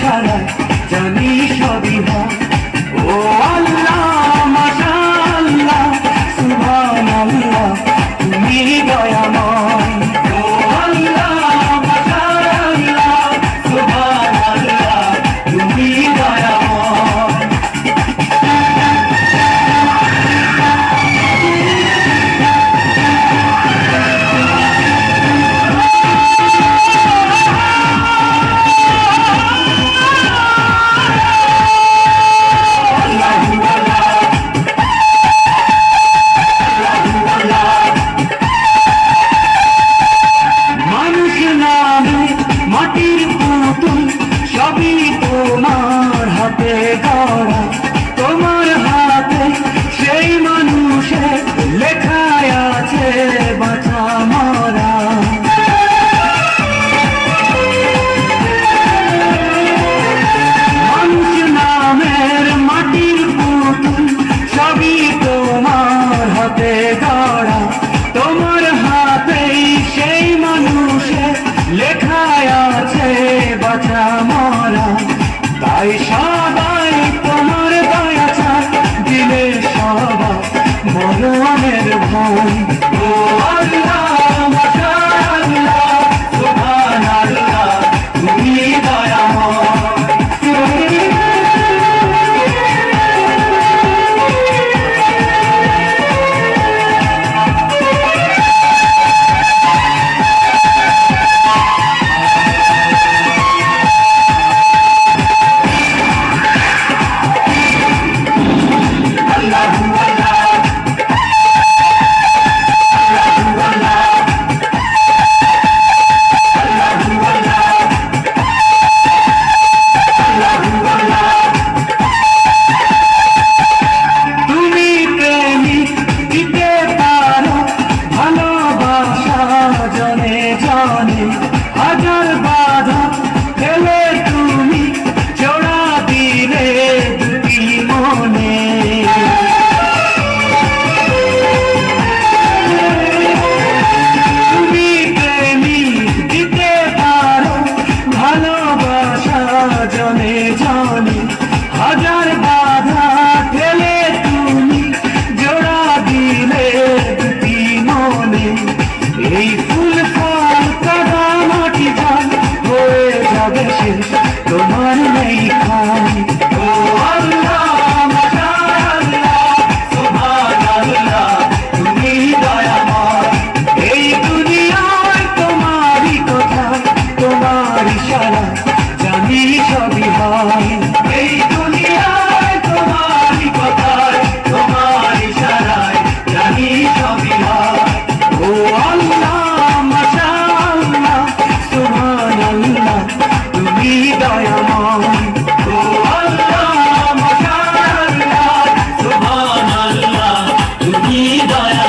ইশারায় জানি সবই হয়। ও আল্লাহ মাশাআল্লাহ সুবহানাল্লাহ তুমি দয়াময়। ও আল্লাহ মাশাআল্লাহ সুবহানাল্লাহ তুমি দয়াময়। মাটির পুতুল সবই তোমার হাতে গড়া, তোমার হাতে সেই মানুষের লেখায় আছে বাঁচা মরা। মানুষ নামের মাটির পুতুল সবই তোমার হাতে গড়া, তোমার হাতেই সেই মানুষের লেখায় আছে বাঁচা মরা। তাই সবাই তোমার দয়া চায়, দিলে সবাই মরণের ভয়। ও আল্লাহ মাশাআল্লাহ সুবহানাল্লাহ তুমি দয়াময়। হাজার বাধা ফেলে তুমি জোড়া দিলে দুটি মনে। তুমি প্রেমিক দিতে পারো ভালোবাসা জনে জনে, হাজার বাধা ফেলে তুমি জোড়া দিলে দুটি মনে। এই ফুল ফল কাদা মাটি জল হয়ে যাবে শেষ, তোমার নেই খাই। ও আল্লাহ মাশাআল্লাহ সুবহানাল্লাহ তুমি দয়াময়। এই দুনিয়ায় তোমারই কথা, তোমার ইশারায় জানি সবই হয়। এই দুনিয়ায় তোমারই কথা, তোমার ইশারায় জানি সবই হয়। ও আল্লাহ মাশাআল্লাহ সুবহানাল্লাহ তুমি দয়াময়। ও আল্লাহ মাশাআল্লাহ সুবহানাল্লাহ তুমি দয়াময়।